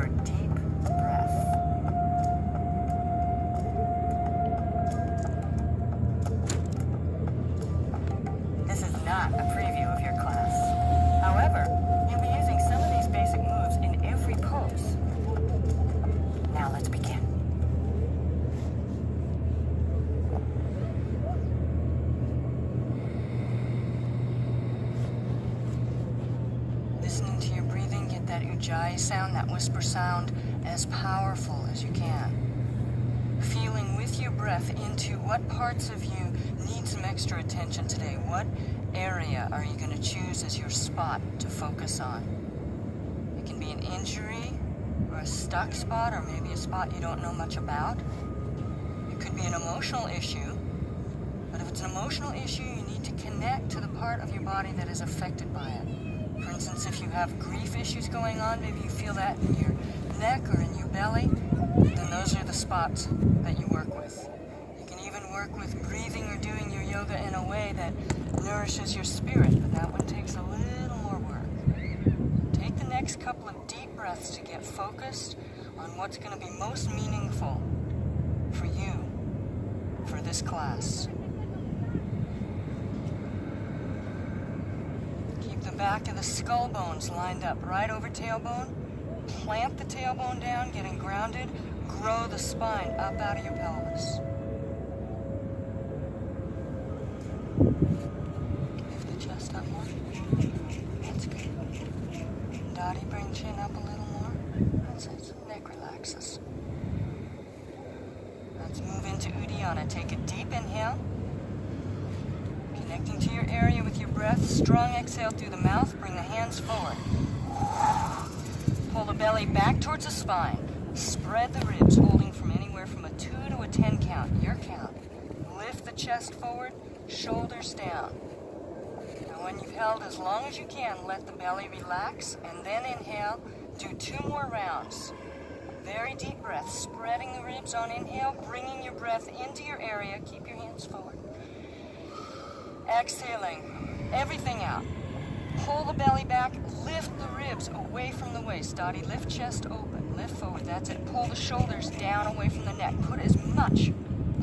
your deep breath. This is not a preview of your class. However, you'll be using some of these basic moves in every pose. Now let's begin. Listening to your breathing, get that ujjayi sound, that whisper sound, as powerful as you can. Feeling with your breath into what parts of you need some extra attention today. What area are you going to choose as your spot to focus on? It can be an injury or a stuck spot, or maybe a spot you don't know much about. It could be an emotional issue, but if it's an emotional issue, you need to connect to the part of your body that is affected by it. For instance, if you have grief issues going on, maybe you feel that in your neck or in your belly, then those are the spots that you work with. You can even work with breathing or doing your yoga in a way that nourishes your spirit, but that one takes a little more work. Take the next couple of deep breaths to get focused on what's going to be most meaningful for you for this class. Keep the back of the skull bones lined up right over tailbone. Plant the tailbone down, getting grounded. Grow the spine up out of your pelvis. Lift the chest up more. That's good. Dottie, bring chin up a little more. That's it. Neck relaxes. Let's move into Uddiyana. Take a deep inhale. Connecting to your area with your breath. Strong exhale through the mouth. Bring the hands forward. Pull the belly back towards the spine. Spread the ribs, holding from anywhere from a 2 to a 10 count. Your count. Lift the chest forward. Shoulders down. Now when you've held as long as you can, let the belly relax, and then inhale. Do 2 more rounds. Very deep breath, spreading the ribs on inhale, bringing your breath into your area. Keep your hands forward. Exhaling everything out. Pull the belly back, lift the ribs away from the waist. Dottie, lift chest open, lift forward, that's it. Pull the shoulders down away from the neck. Put as much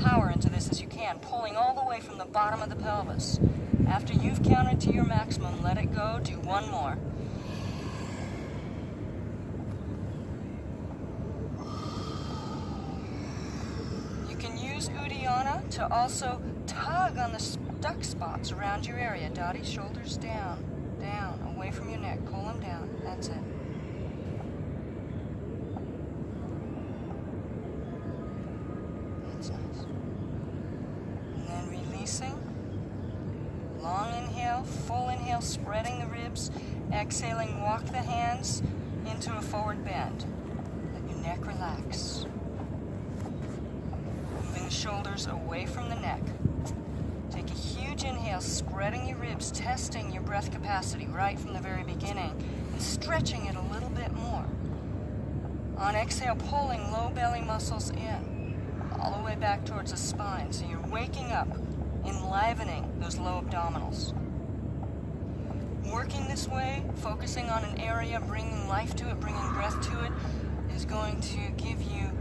power into this as you can, pulling all the way from the bottom of the pelvis. After you've counted to your maximum, let it go. Do 1 more. You can use Uddiyana to also tug on the stuck spots around your area. Dottie, shoulders down, down, away from your neck. Pull them down. That's it. That's nice. And then releasing. Long inhale, full inhale, spreading the ribs. Exhaling, walk the hands into a forward bend. Let your neck relax. Moving the shoulders away from the neck. Take a huge inhale, spreading your ribs, testing your breath capacity right from the very beginning, and stretching it a little bit more. On exhale, pulling low belly muscles in, all the way back towards the spine, so you're waking up, enlivening those low abdominals. Working this way, focusing on an area, bringing life to it, bringing breath to it, is going to give you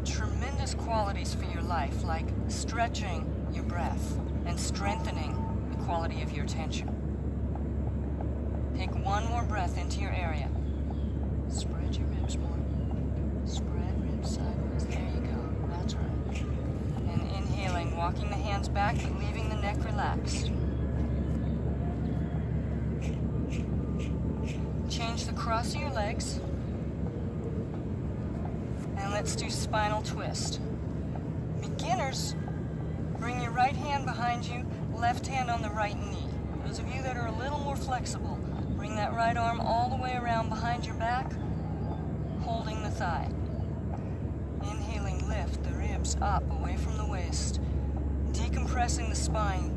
tremendous qualities for your life, like stretching your breath and strengthening the quality of your attention. Take 1 more breath into your area. Spread your ribs more. Spread ribs sideways. There you go. That's right. And inhaling, walking the hands back, but leaving the neck relaxed. Change the cross of your legs. And let's do spinal twist. Beginners, bring your right hand behind you, left hand on the right knee. Those of you that are a little more flexible, bring that right arm all the way around behind your back, holding the thigh. Inhaling, lift the ribs up away from the waist. Decompressing the spine.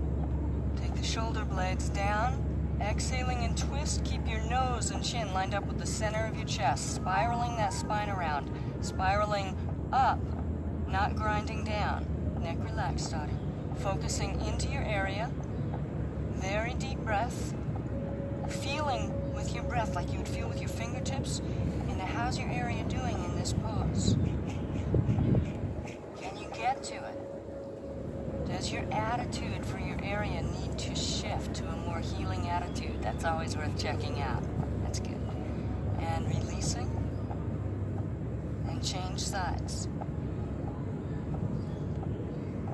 Take the shoulder blades down. Exhaling and twist. Keep your nose and chin lined up with the center of your chest, spiraling that spine around. Spiraling up, not grinding down. Neck relaxed, Dottie. Focusing into your area. Very deep breath. Feeling with your breath like you would feel with your fingertips into how's your area doing. Can you get to it? Does your attitude for your area need to shift to a more healing attitude? That's always worth checking out. That's good. And releasing. And change sides.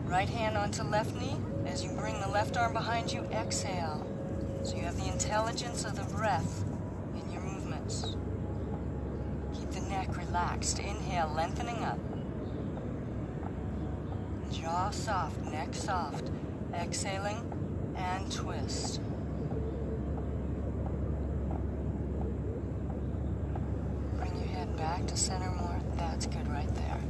Right hand onto left knee. As you bring the left arm behind you, exhale. So you have the intelligence of the breath in your movements. Keep the neck relaxed. Inhale, lengthening up. Jaw soft, neck soft. Exhaling and twist. Bring your head back to center more. That's good right there.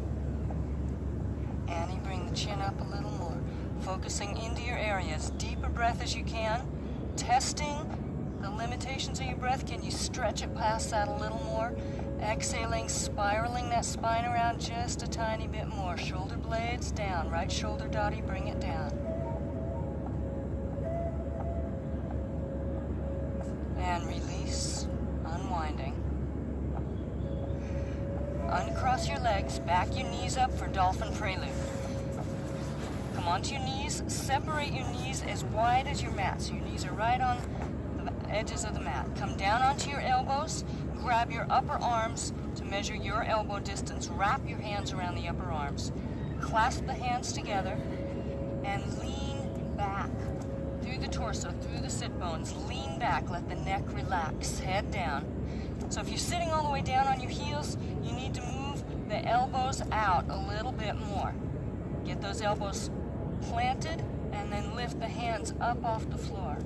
Annie, bring the chin up a little more. Focusing into your area. As deep a breath as you can. Testing the limitations of your breath. Can you stretch it past that a little more? Exhaling, spiraling that spine around just a tiny bit more. Shoulder blades down. Right shoulder dotty, bring it down. And release, unwinding. Uncross your legs, back your knees up for dolphin prelude. Come onto your knees, separate your knees as wide as your mat. So your knees are right on the edges of the mat. Come down onto your elbows, grab your upper arms to measure your elbow distance. Wrap your hands around the upper arms. Clasp the hands together and lean back through the torso, through the sit bones. Lean back, let the neck relax, head down. So if you're sitting all the way down on your heels, you need to move the elbows out a little bit more. Get those elbows planted and then lift the hands up off the floor.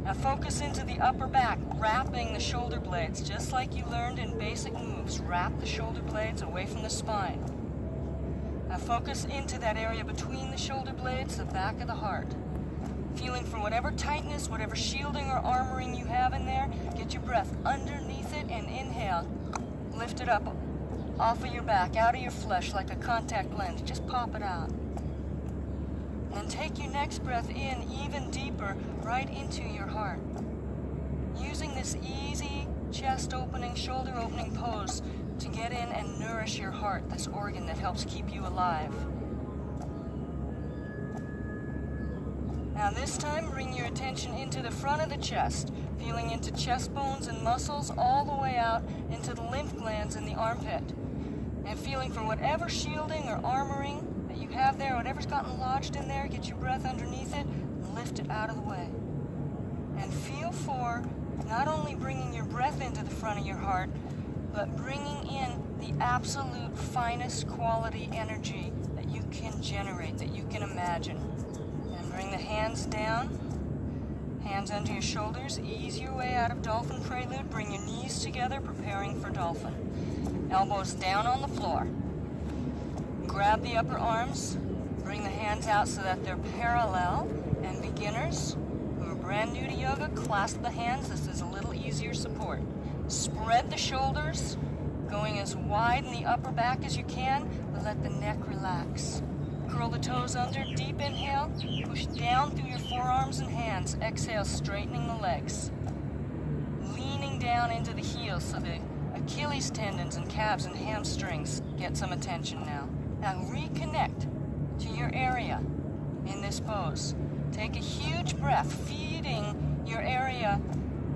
Now focus into the upper back, wrapping the shoulder blades, just like you learned in basic moves. Wrap the shoulder blades away from the spine. Now focus into that area between the shoulder blades, the back of the heart. Feeling for whatever tightness, whatever shielding or armoring you have in there, get your breath underneath it and inhale. Lift it up off of your back, out of your flesh like a contact lens. Just pop it out. And take your next breath in even deeper, right into your heart. Using this easy chest opening, shoulder opening pose to get in and nourish your heart, this organ that helps keep you alive. Now this time, bring your attention into the front of the chest, feeling into chest bones and muscles all the way out into the lymph glands in the armpit. And feeling for whatever shielding or armoring that you have there, whatever's gotten lodged in there, get your breath underneath it and lift it out of the way. And feel for not only bringing your breath into the front of your heart, but bringing in the absolute finest quality energy that you can generate, that you can imagine. And bring the hands down, hands under your shoulders, ease your way out of dolphin prelude, bring your knees together, preparing for dolphin. Elbows down on the floor. Grab the upper arms, bring the hands out so that they're parallel, and beginners who are brand new to yoga, clasp the hands. This is a little easier support. Spread the shoulders, going as wide in the upper back as you can, but let the neck relax. Curl the toes under, deep inhale, push down through your forearms and hands. Exhale, straightening the legs. Leaning down into the heels so the Achilles tendons and calves and hamstrings get some attention now. Now reconnect to your area in this pose. Take a huge breath, feeding your area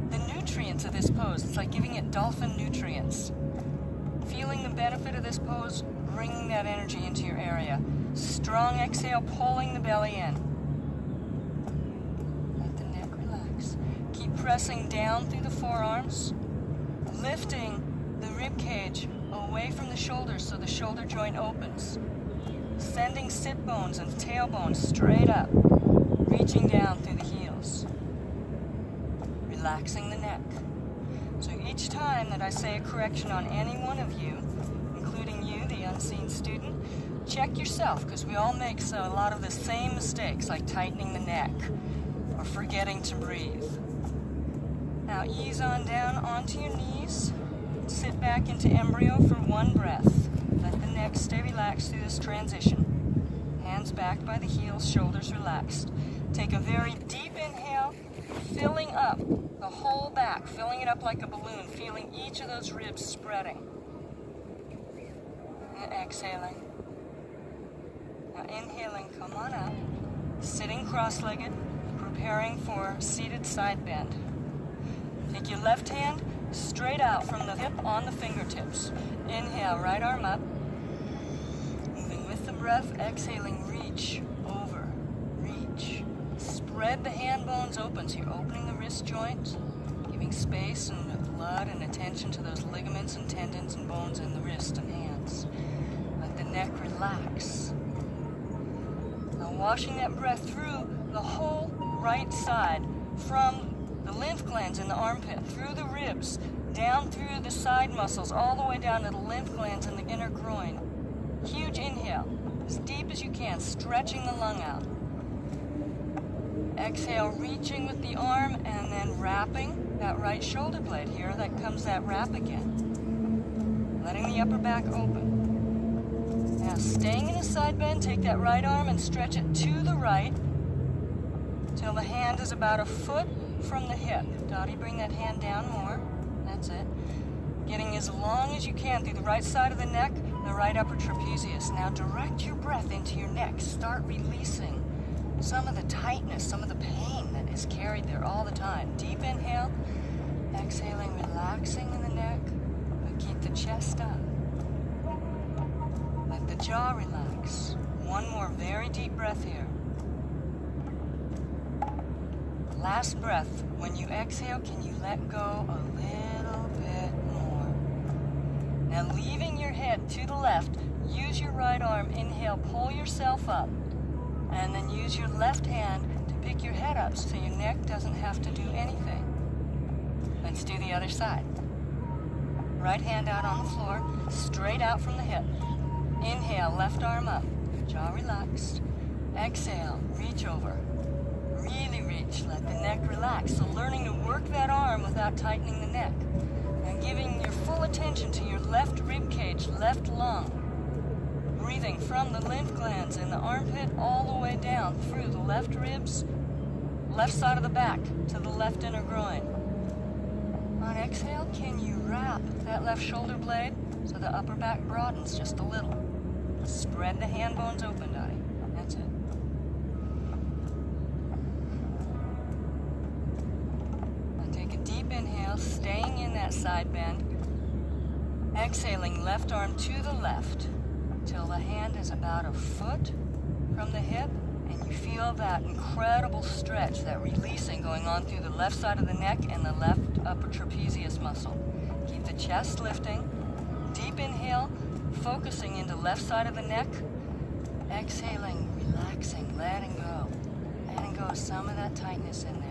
the nutrients of this pose. It's like giving it dolphin nutrients. Feeling the benefit of this pose, bringing that energy into your area. Strong exhale, pulling the belly in. Let the neck relax. Keep pressing down through the forearms, lifting the rib cage away from the shoulders so the shoulder joint opens. Sending sit bones and tailbone straight up, reaching down through the heels. Relaxing the neck. So each time that I say a correction on any one of you, including you, the unseen student, check yourself, because we all make a lot of the same mistakes, like tightening the neck or forgetting to breathe. Now ease on down onto your knees. Sit back into embryo for one breath. Let the neck stay relaxed through this transition. Hands back by the heels, shoulders relaxed. Take a very deep inhale, filling up the whole back, filling it up like a balloon, feeling each of those ribs spreading. exhaling. Now inhaling, come on up. Sitting cross-legged, preparing for seated side bend. Take your left hand straight out from the hip on the fingertips. Inhale, right arm up. Moving with the breath, exhaling, reach over, reach. Spread the hand bones open, so you're opening the wrist joint, giving space and blood and attention to those ligaments and tendons and bones in the wrist and hands. Let the neck relax. Now washing that breath through the whole right side, from the lymph glands in the armpit, through the ribs, down through the side muscles, all the way down to the lymph glands in the inner groin. Huge inhale, as deep as you can, stretching the lung out. Exhale, reaching with the arm and then wrapping that right shoulder blade. Here that comes that wrap again. Letting the upper back open. Now staying in a side bend, take that right arm and stretch it to the right till the hand is about a foot from the hip. Dottie, bring that hand down more. That's it. Getting as long as you can through the right side of the neck, the right upper trapezius. Now direct your breath into your neck. Start releasing some of the tightness, some of the pain that is carried there all the time. Deep inhale, exhaling, relaxing in the neck, but keep the chest up. Let the jaw relax. One more very deep breath here. Last breath. When you exhale, can you let go a little bit more? Now leaving your head to the left, use your right arm, inhale, pull yourself up, and then use your left hand to pick your head up so your neck doesn't have to do anything. Let's do the other side. Right hand out on the floor, straight out from the hip. Inhale, left arm up, jaw relaxed. Exhale, reach over. Really reach, let the neck relax. So learning to work that arm without tightening the neck. And giving your full attention to your left rib cage, left lung. Breathing from the lymph glands in the armpit all the way down through the left ribs, left side of the back to the left inner groin. On exhale, can you wrap that left shoulder blade so the upper back broadens just a little? Spread the hand bones open, Dottie. That's it. Inhale, staying in that side bend. Exhaling, left arm to the left till the hand is about a foot from the hip, and you feel that incredible stretch, that releasing going on through the left side of the neck and the left upper trapezius muscle. Keep the chest lifting. Deep inhale, focusing into left side of the neck. Exhaling, relaxing, letting go. Letting go of some of that tightness in there.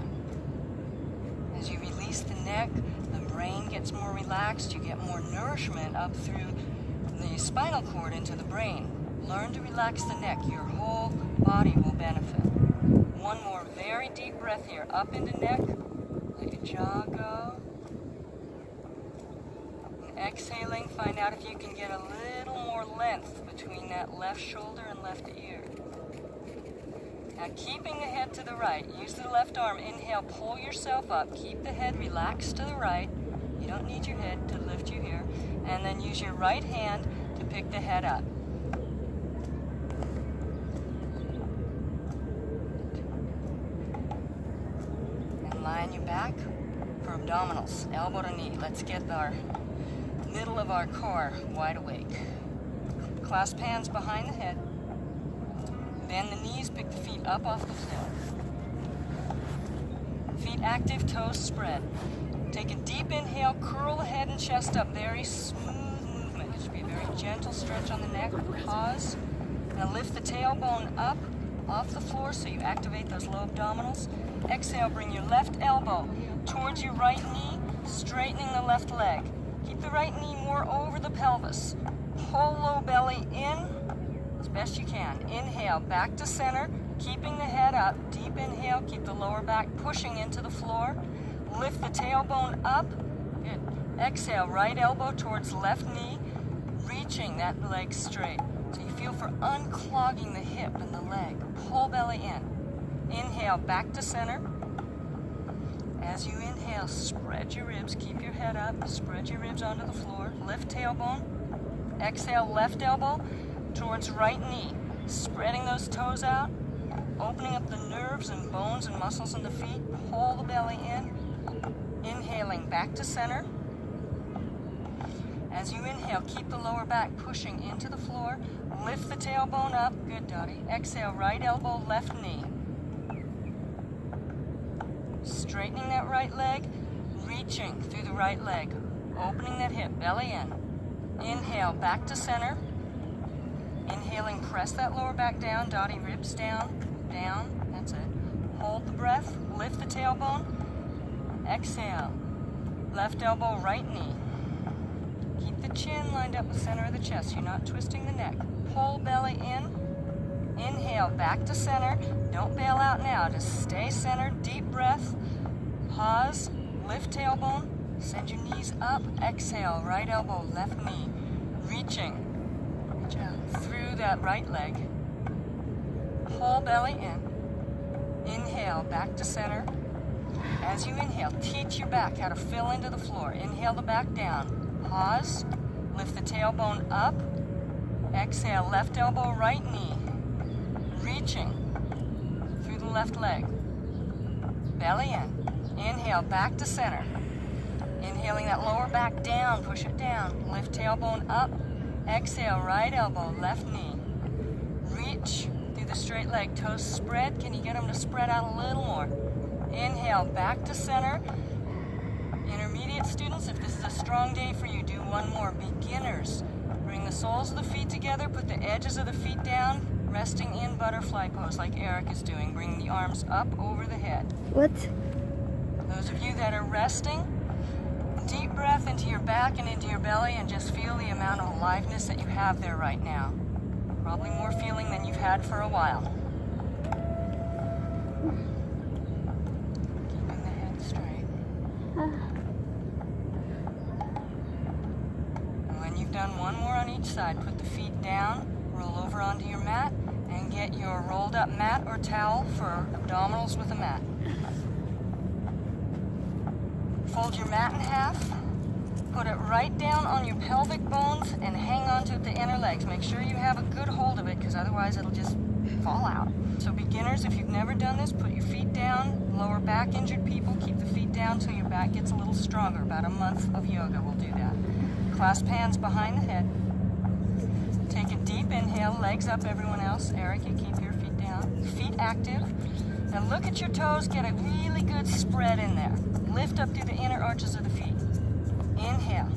As you release the neck, the brain gets more relaxed. You get more nourishment up through the spinal cord into the brain. Learn to relax the neck. Your whole body will benefit. One more very deep breath here. Up into neck. Let your jaw go. And exhaling, find out if you can get a little more length between that left shoulder and left ear. Now keeping the head to the right, use the left arm, inhale, pull yourself up, keep the head relaxed to the right. You don't need your head to lift you here. And then use your right hand to pick the head up. And lie on your back for abdominals, elbow to knee. Let's get our middle of our core wide awake. Clasp hands behind the head. Bend the knees, pick the feet up off the floor. Feet active, toes spread. Take a deep inhale, curl the head and chest up. Very smooth movement. It should be a very gentle stretch on the neck. Pause. Now lift the tailbone up off the floor so you activate those low abdominals. Exhale, bring your left elbow towards your right knee, straightening the left leg. Keep the right knee more over the pelvis. Pull low belly in as best you can. Inhale, back to center, keeping the head up. Deep inhale, keep the lower back pushing into the floor. Lift the tailbone up. Good. Exhale, right elbow towards left knee, reaching that leg straight. So you feel for unclogging the hip and the leg. Pull belly in. Inhale, back to center. As you inhale, spread your ribs, keep your head up, spread your ribs onto the floor. Lift tailbone. Exhale, left elbow towards right knee. Spreading those toes out, opening up the nerves and bones and muscles in the feet. Pull the belly in. Inhaling back to center. As you inhale, keep the lower back pushing into the floor. Lift the tailbone up. Good, Dottie. Exhale, right elbow, left knee. Straightening that right leg, reaching through the right leg. Opening that hip, belly in. Inhale, back to center. Inhaling, press that lower back down. Dottie, ribs down, down. That's it. Hold the breath, lift the tailbone. Exhale, left elbow, right knee. Keep the chin lined up with the center of the chest. You're not twisting the neck. Pull belly in. Inhale, back to center. Don't bail out now. Just stay centered. Deep breath. Pause. Lift tailbone. Send your knees up. Exhale, right elbow, left knee. Reaching. Reach out through that right leg. Pull belly in. Inhale, back to center. As you inhale, teach your back how to fill into the floor. Inhale the back down. Pause. Lift the tailbone up. Exhale, left elbow, right knee. Reaching through the left leg. Belly in. Inhale, back to center. Inhaling that lower back down, push it down. Lift tailbone up. Exhale, right elbow, left knee. Reach through the straight leg. Toes spread. Can you get them to spread out a little more? Inhale, back to center. Intermediate students, if this is a strong day for you, do one more. Beginners, bring the soles of the feet together, put the edges of the feet down, resting in butterfly pose like Eric is doing. Bring the arms up over the head. What? Those of you that are resting, deep breath into your back and into your belly and just feel the amount of aliveness that you have there right now. Probably more feeling than you've had for a while. Keeping the head straight. And when you've done one more on each side, put the feet down, roll over onto your mat, and get your rolled up mat or towel for abdominals with a mat. Fold your mat in half, put it right down on your pelvic bones, and hang on to the inner legs. Make sure you have a good hold of it, because otherwise it'll just fall out. So beginners, if you've never done this, put your feet down. Lower back injured people, keep the feet down till your back gets a little stronger. About a month of yoga will do that. Clasp hands behind the head. Take a deep inhale, legs up, everyone else. Eric, you keep your feet down. Feet active. Now look at your toes, get a really good spread in there. Lift up through the inner arches of the feet. Inhale.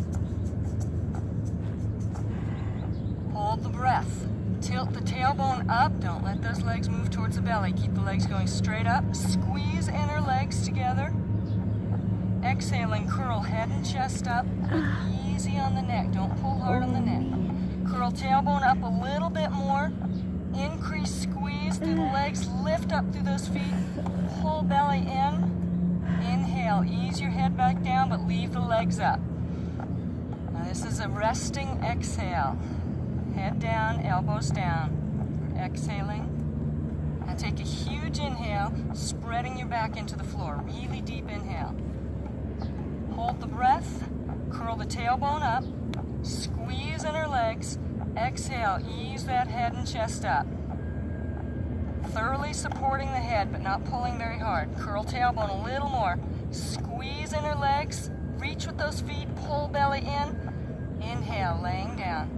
Hold the breath. Tilt the tailbone up. Don't let those legs move towards the belly. Keep the legs going straight up. Squeeze inner legs together. Exhaling, curl head and chest up. Easy on the neck. Don't pull hard on the neck. Curl tailbone up a little bit more. Increase squeeze through the legs. Lift up through those feet. Pull belly in. Inhale, ease your head back down, but leave the legs up. Now this is a resting exhale. Head down, elbows down. Exhaling. Now take a huge inhale, spreading your back into the floor. Really deep inhale. Hold the breath. Curl the tailbone up. Squeeze inner legs. Exhale, ease that head and chest up. Thoroughly supporting the head, but not pulling very hard. Curl tailbone a little more. Squeeze inner legs. Reach with those feet. Pull belly in. Inhale, laying down.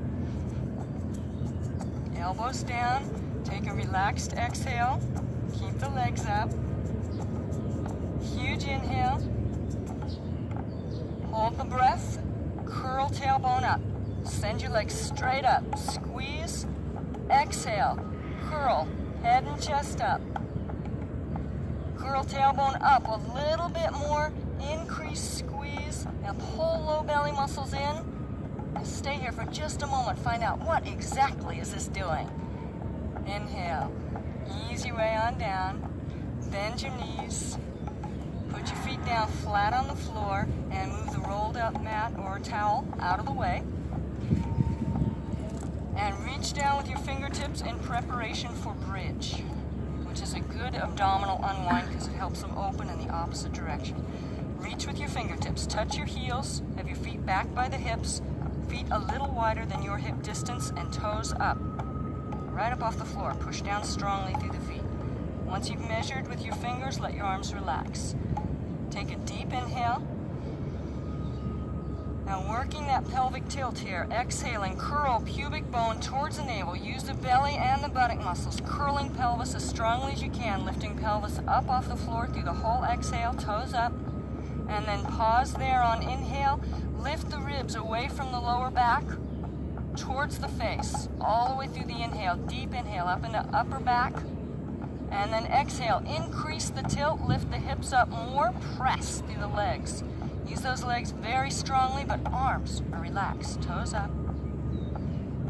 Elbows down. Take a relaxed exhale. Keep the legs up. Huge inhale. Hold the breath. Curl tailbone up. Send your legs straight up. Squeeze. Exhale. Curl. Head and chest up. Curl tailbone up a little bit more. Increase squeeze. Now pull low belly muscles in. And stay here for just a moment. Find out what exactly is this doing. Inhale. Ease your way on down. Bend your knees. Put your feet down flat on the floor and move the rolled up mat or towel out of the way. And reach down with your fingertips in preparation for bridge, which is a good abdominal unwind because it helps them open in the opposite direction. Reach with your fingertips, touch your heels, have your feet back by the hips, Feet a little wider than your hip distance and toes up. Right up off the floor. Push down strongly through the feet. Once you've measured with your fingers, let your arms relax. Take a deep inhale. Now working that pelvic tilt here, exhaling, curl pubic bone towards the navel. Use the belly and the buttock muscles, curling pelvis as strongly as you can, lifting pelvis up off the floor through the whole exhale, toes up. And then pause there on inhale. Lift the ribs away from the lower back towards the face, all the way through the inhale. Deep inhale up into upper back. And then exhale, increase the tilt, lift the hips up more, press through the legs. Use those legs very strongly, but arms are relaxed, toes up.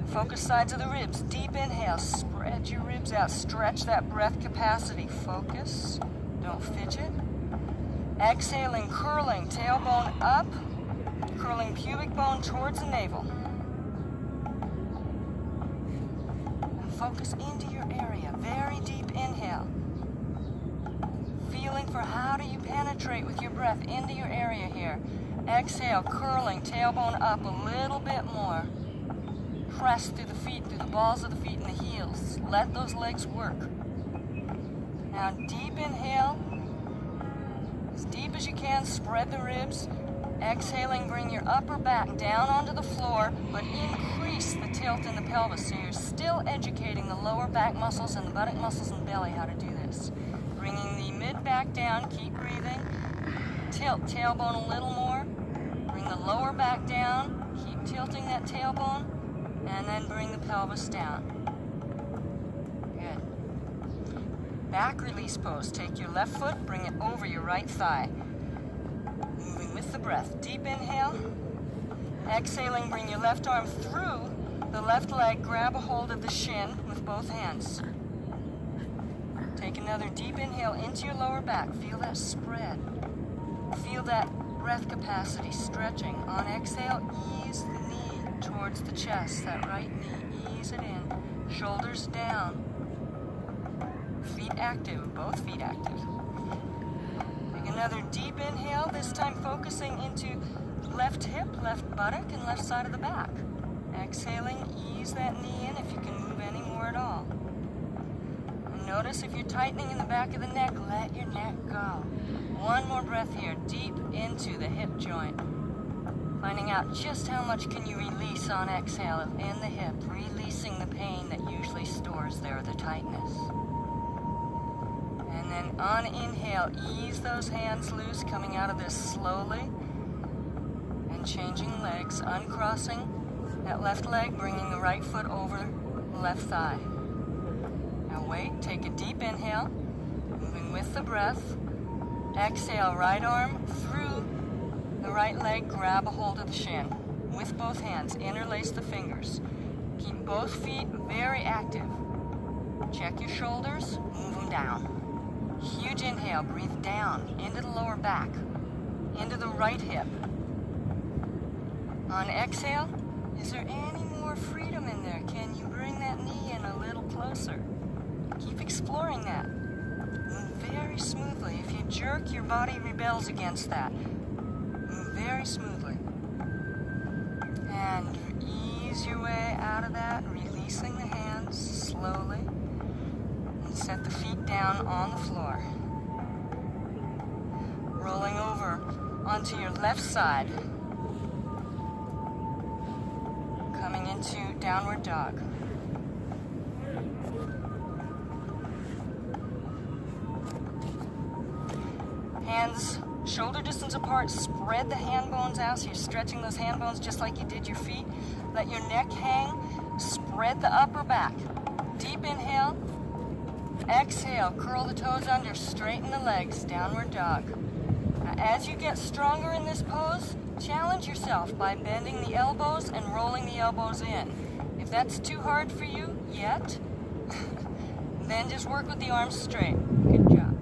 Focus sides of the ribs, deep inhale, spread your ribs out, stretch that breath capacity. Focus, don't fidget. Exhaling, curling, tailbone up, curling pubic bone towards the navel. And focus into your area, very deep inhale. Feeling for how do you penetrate with your breath into your area here. Exhale, curling, tailbone up a little bit more. Press through the feet, through the balls of the feet and the heels. Let those legs work. Now deep inhale. As deep as you can, spread the ribs. Exhaling, bring your upper back down onto the floor, but increase the tilt in the pelvis. So you're still educating the lower back muscles and the buttock muscles and belly how to do this. Bringing the mid back down, keep breathing. Tilt tailbone a little more. Bring the lower back down, keep tilting that tailbone, and then bring the pelvis down. Good. Back release pose. Take your left foot, bring it over your right thigh. Moving with the breath. Deep inhale. Exhaling, bring your left arm through the left leg, grab a hold of the shin with both hands. Take another deep inhale into your lower back. Feel that spread. Feel that breath capacity stretching. On exhale, ease the knee towards the chest. That right knee, ease it in. Shoulders down. Feet active, both feet active. Take another deep inhale, this time focusing into left hip, left buttock, and left side of the back. Exhaling, ease that knee in if you can move any more at all. Notice if you're tightening in the back of the neck, let your neck go. One more breath here, deep into the hip joint. Finding out just how much can you release on exhale in the hip, releasing the pain that usually stores there, the tightness. And then on inhale, ease those hands loose, coming out of this slowly. And changing legs, uncrossing that left leg, bringing the right foot over the left thigh. Wait, take a deep inhale, moving with the breath. Exhale, right arm through the right leg, grab a hold of the shin. With both hands, interlace the fingers. Keep both feet very active. Check your shoulders, move them down. Huge inhale, breathe down, into the lower back, into the right hip. On exhale, is there any more freedom in there? Can you bring that knee in a little closer? Keep exploring that. Move very smoothly. If you jerk, your body rebels against that. Move very smoothly. And ease your way out of that, releasing the hands slowly. And set the feet down on the floor. Rolling over onto your left side. Coming into downward dog. Hands shoulder distance apart, spread the hand bones out so you're stretching those hand bones just like you did your feet. Let your neck hang, spread the upper back. Deep inhale, exhale, curl the toes under, straighten the legs, downward dog. Now, as you get stronger in this pose, challenge yourself by bending the elbows and rolling the elbows in. If that's too hard for you yet, then just work with the arms straight. Good job.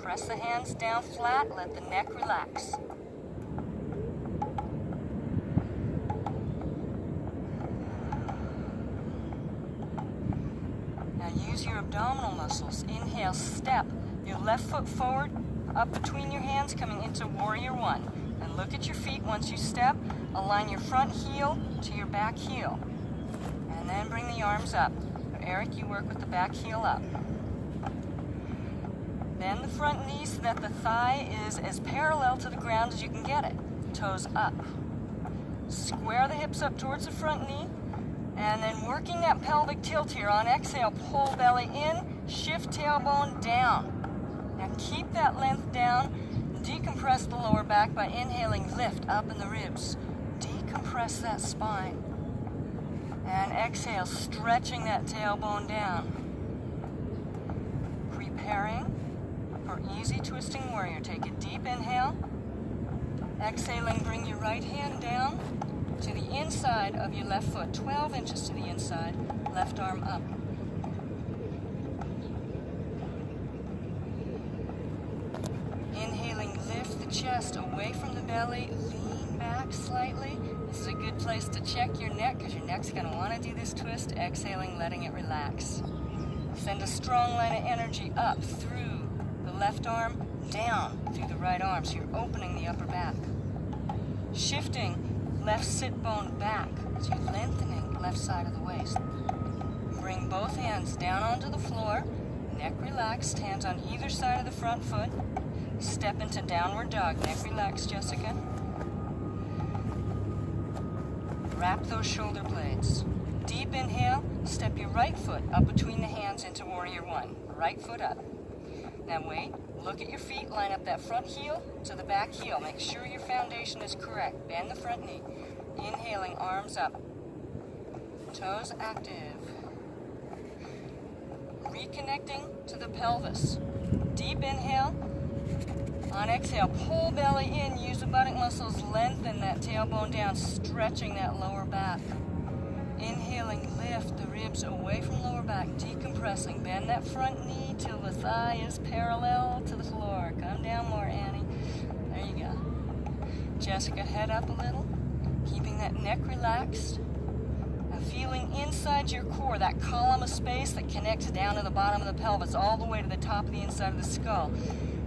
Press the hands down flat, let the neck relax. Now use your abdominal muscles. Inhale, step your left foot forward, up between your hands, coming into warrior one. And look at your feet once you step. Align your front heel to your back heel. And then bring the arms up. Eric, you work with the back heel up. Bend the front knee so that the thigh is as parallel to the ground as you can get it. Toes up. Square the hips up towards the front knee. And then working that pelvic tilt here. On exhale, pull belly in, shift tailbone down. Now keep that length down. Decompress the lower back by inhaling, lift up in the ribs. Decompress that spine. And exhale, stretching that tailbone down. Preparing for easy twisting warrior. Take a deep inhale. Exhaling, bring your right hand down to the inside of your left foot, 12 inches to the inside, left arm up. Inhaling, lift the chest away from the belly, lean back slightly. This is a good place to check your neck because your neck's going to want to do this twist. Exhaling, letting it relax. Send a strong line of energy up through the left arm, down through the right arm, so you're opening the upper back. Shifting left sit bone back, so you're lengthening left side of the waist. Bring both hands down onto the floor, neck relaxed, hands on either side of the front foot. Step into downward dog, neck relaxed, Jessica. Wrap those shoulder blades. Deep inhale, step your right foot up between the hands into warrior one. Right foot up. Now wait, look at your feet, line up that front heel to the back heel. Make sure your foundation is correct. Bend the front knee. Inhaling, arms up. Toes active. Reconnecting to the pelvis. Deep inhale. On exhale, pull belly in, use the buttock muscles, lengthen that tailbone down, stretching that lower back. Inhaling, lift the ribs away from lower back, decompressing. Bend that front knee till the thigh is parallel to the floor. Come down more, Annie. There you go. Jessica, head up a little, keeping that neck relaxed. And feeling inside your core, that column of space that connects down to the bottom of the pelvis, all the way to the top of the inside of the skull.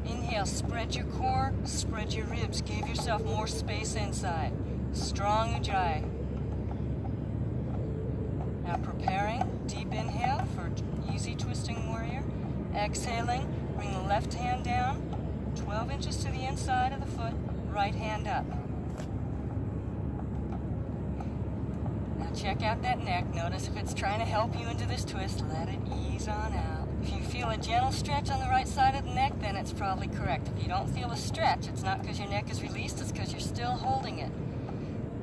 Inhale, spread your core, spread your ribs. Give yourself more space inside. Strong ujjayi. Now preparing, deep inhale for easy twisting warrior. Exhaling, bring the left hand down, 12 inches to the inside of the foot, right hand up. Now check out that neck. Notice if it's trying to help you into this twist, let it ease on out. If you feel a gentle stretch on the right side of the neck, then it's probably correct. If you don't feel a stretch, it's not because your neck is released, it's because you're still holding it.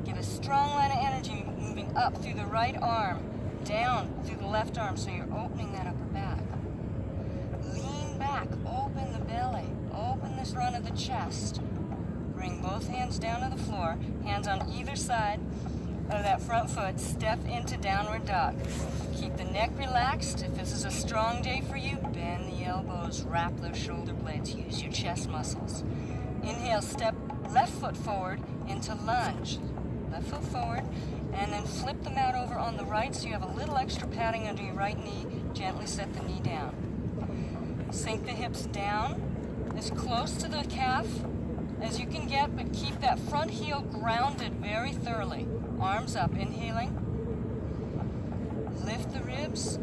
Get a strong line of energy moving up through the right arm, down through the left arm, so you're opening that upper back. Lean back, open the belly, open the front of the chest. Bring both hands down to the floor, hands on either side of that front foot, step into downward dog. Keep the neck relaxed. If this is a strong day for you, bend the elbows, wrap those shoulder blades, use your chest muscles. Inhale, step left foot forward into lunge. Left foot forward, and then flip them out over on the right so you have a little extra padding under your right knee. Gently set the knee down. Sink the hips down as close to the calf as you can get, but keep that front heel grounded very thoroughly. Arms up, inhaling. Lift the ribs.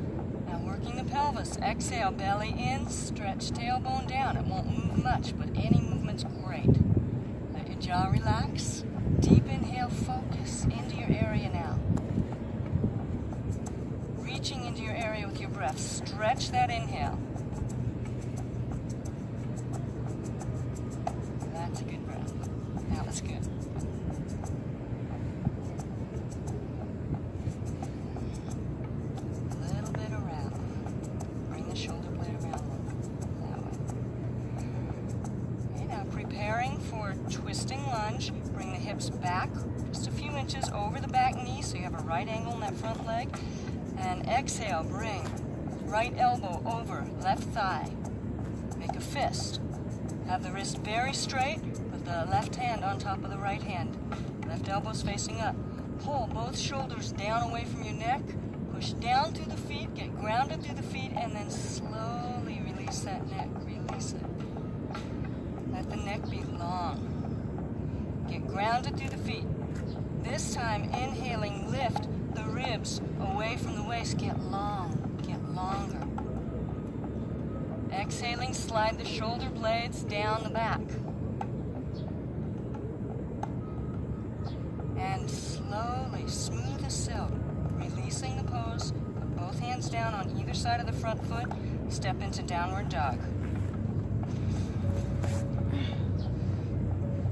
Now working the pelvis. Exhale, belly in, stretch tailbone down. It won't move much, but any movement's great. Let your jaw relax. Deep inhale, focus into your area now. Reaching into your area with your breath. Stretch that inhale. That's a good breath. Now that's good. A little bit around. Bring the shoulder blade around that way. Okay, now preparing for twisting lunge. Bring the hips back just a few inches over the back knee so you have a right angle in that front leg. And exhale, bring right elbow over left thigh. Make a fist. Have the wrist very straight, with the left hand on top of the right hand. Left elbow's facing up. Pull both shoulders down away from your neck. Push down through the feet, get grounded through the feet, and then slowly release that neck. Release it. Let the neck be long. Get grounded through the feet. This time, inhaling, lift the ribs away from the waist. Get long, get longer. Exhaling, slide the shoulder blades down the back. And slowly, smooth as silk, releasing the pose, put both hands down on either side of the front foot, step into downward dog.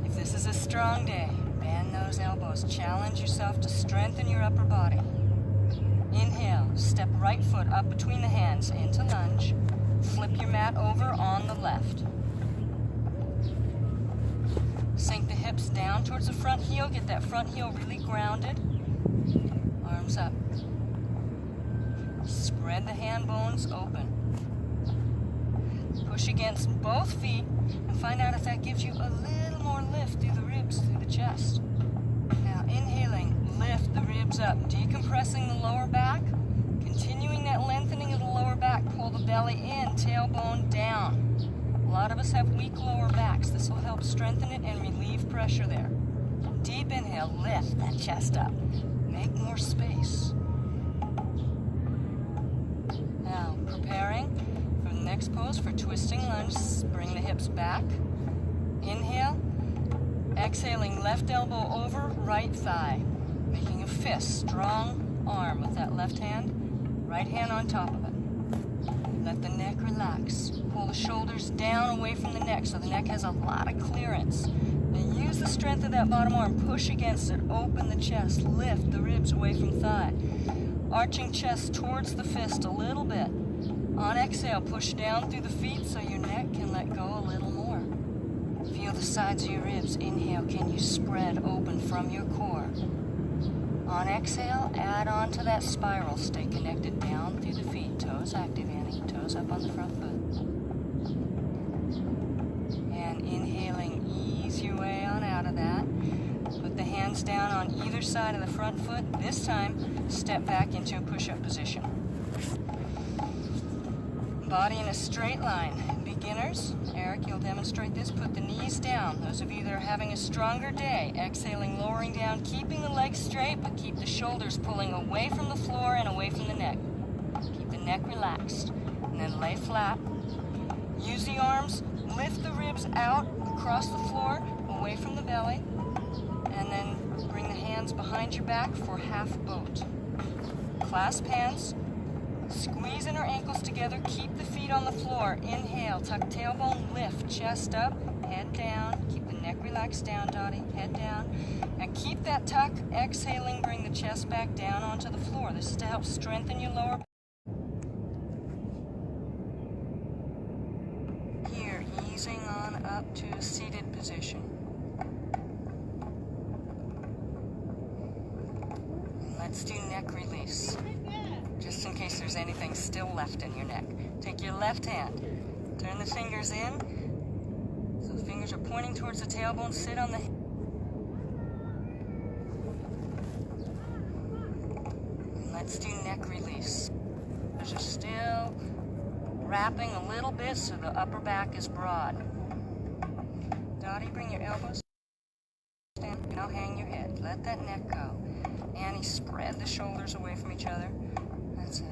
If this is a strong day, bend those elbows. Challenge yourself to strengthen your upper body. Inhale, step right foot up between the hands into lunge. Flip your mat over on the left. Sink the hips down towards the front heel. Get that front heel really grounded. Arms up. Spread the hand bones open. Push against both feet and find out if that gives you a little more lift through the ribs, through the chest. Now inhaling, lift the ribs up, decompressing the lower back, continuing that lengthening of the lower back. Pull the belly in, tailbone down. A lot of us have weak lower backs. This will help strengthen it and relieve pressure there. Deep inhale, lift that chest up. Make more space. Now, preparing for the next pose for twisting lunge. Bring the hips back. Inhale. Exhaling, left elbow over right thigh. Making a fist, strong arm with that left hand. Right hand on top of it. Let the neck relax. Pull the shoulders down away from the neck so the neck has a lot of clearance. Now use the strength of that bottom arm. Push against it. Open the chest. Lift the ribs away from thigh. Arching chest towards the fist a little bit. On exhale, push down through the feet so your neck can let go a little more. Feel the sides of your ribs. Inhale, can you spread open from your core? On exhale, add on to that spiral. Stay connected down through the feet. Toes active, Annie. Toes up on the front foot. And inhaling, ease your way on out of that. Put the hands down on either side of the front foot. This time, step back into a push-up position. Body in a straight line. Beginners, Eric, you'll demonstrate this. Put the knees down. Those of you that are having a stronger day, exhaling, lowering down, keeping the legs straight, but keep the shoulders pulling away from the floor and away from the neck. Keep the neck relaxed. And then lay flat. Use the arms, lift the ribs out across the floor, away from the belly. And then bring the hands behind your back for half boat. Clasp hands. Squeeze inner ankles together. Keep the feet on the floor. Inhale, tuck tailbone, lift, chest up, head down. Keep the neck relaxed down, Dottie. Head down. And keep that tuck. Exhaling, bring the chest back down onto the floor. This is to help strengthen your lower back. Here, easing on up to a seated position. And let's do neck release. Just in case there's anything still left in your neck. Take your left hand, turn the fingers in, so the fingers are pointing towards the tailbone. Sit on the and let's do neck release. Those are still wrapping a little bit so the upper back is broad. Dottie, bring your elbows down. Now hang your head. Let that neck go. Annie, spread the shoulders away from each other. That's it.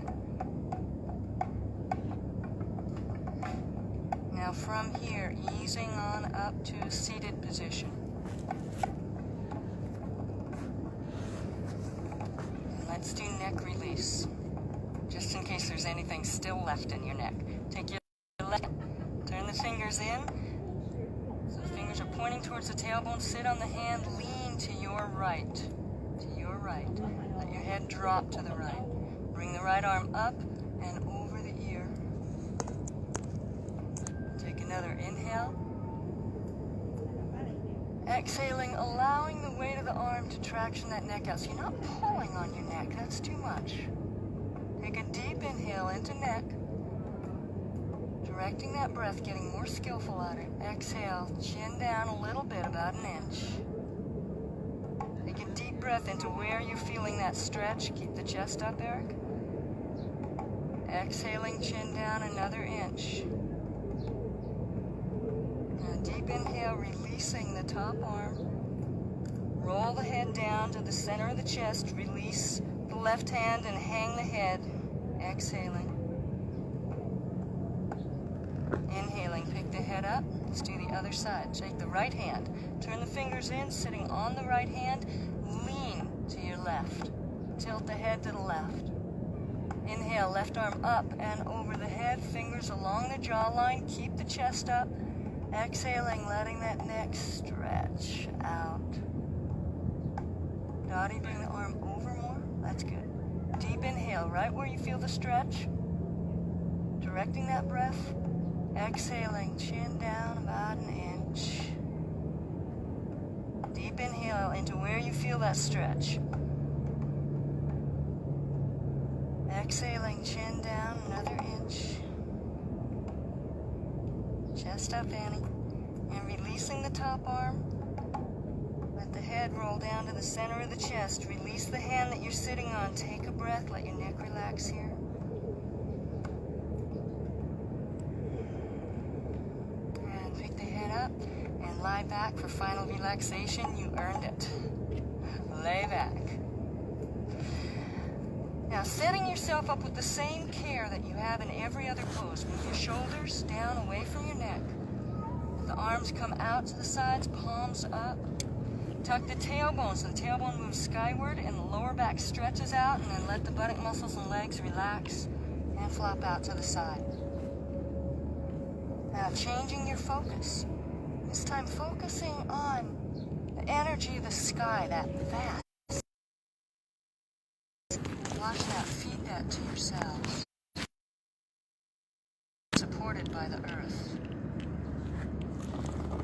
Now from here, easing on up to a seated position. And let's do neck release. Just in case there's anything still left in your neck. Take your left, turn the fingers in. So the fingers are pointing towards the tailbone. Sit on the hand, lean to your right. To your right. Let your head drop to the right. Bring the right arm up and over the ear. Take another inhale. Exhaling, allowing the weight of the arm to traction that neck out. So you're not pulling on your neck. That's too much. Take a deep inhale into neck. Directing that breath, getting more skillful at it. Exhale, chin down a little bit, about an inch. Take a deep breath into where you're feeling that stretch. Keep the chest up, Eric. Exhaling, chin down another inch. Now deep inhale, releasing the top arm. Roll the head down to the center of the chest. Release the left hand and hang the head. Exhaling. Inhaling, pick the head up. Let's do the other side. Take the right hand. Turn the fingers in, sitting on the right hand. Lean to your left. Tilt the head to the left. Inhale, left arm up and over the head. Fingers along the jawline. Keep the chest up. Exhaling, letting that neck stretch out. Dottie, bring the arm over more. That's good. Deep inhale, right where you feel the stretch. Directing that breath. Exhaling, chin down about an inch. Deep inhale into where you feel that stretch. Exhaling, chin down another inch. Chest up, Annie. And releasing the top arm. Let the head roll down to the center of the chest. Release the hand that you're sitting on. Take a breath. Let your neck relax here. And pick the head up and lie back for final relaxation. You earned it. Lay back. Now, setting yourself up with the same care that you have in every other pose. Move your shoulders down away from your neck. The arms come out to the sides, palms up. Tuck the tailbone so the tailbone moves skyward and the lower back stretches out, and then let the buttock muscles and legs relax and flop out to the side. Now, changing your focus. This time focusing on the energy of the sky, that vast. Watch that, feed that to yourselves. Supported by the earth.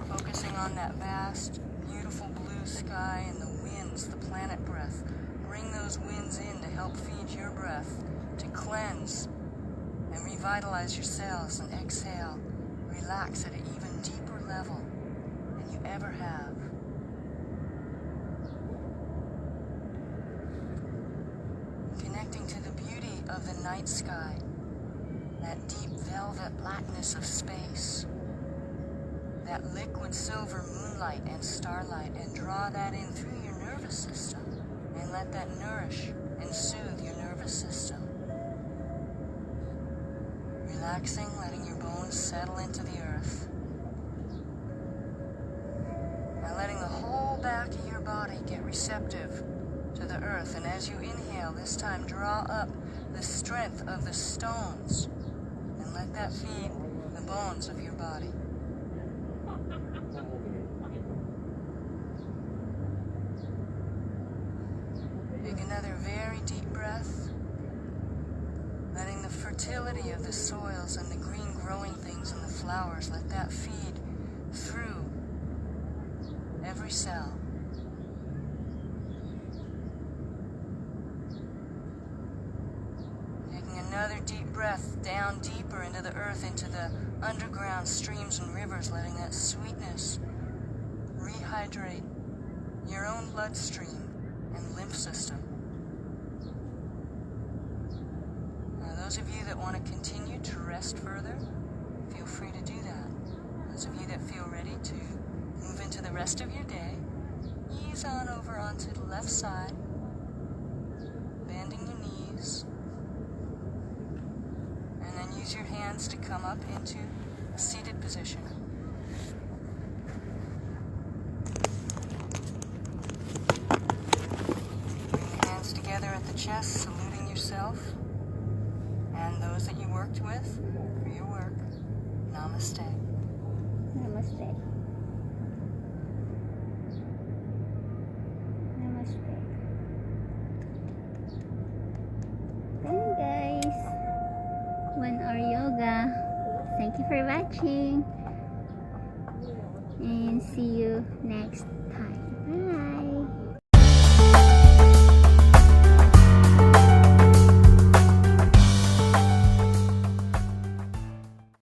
Focusing on that vast, beautiful blue sky and the winds, the planet breath. Bring those winds in to help feed your breath, to cleanse and revitalize your cells, and exhale. Relax at an even deeper level than you ever have. Connecting to the beauty of the night sky, that deep velvet blackness of space, that liquid silver moonlight and starlight, and draw that in through your nervous system, and let that nourish and soothe your nervous system. Relaxing, letting your bones settle into the earth. And letting the whole back of your body get receptive to the earth. And as you inhale, this time draw up the strength of the stones and let that feed the bones of your body. Take another very deep breath, letting the fertility of the soils and the green growing things and the flowers, let that feed through every cell. Another deep breath down deeper into the earth, into the underground streams and rivers, letting that sweetness rehydrate your own bloodstream and lymph system. Now, those of you that want to continue to rest further, feel free to do that. Those of you that feel ready to move into the rest of your day, ease on over onto the left side, bending your knees. Use your hands to come up into a seated position. Bring the hands together at the chest, saluting yourself and those that you worked with for your work. Namaste. Namaste. Namaste. Hey guys. One hour yoga. Thank you for watching, and see you next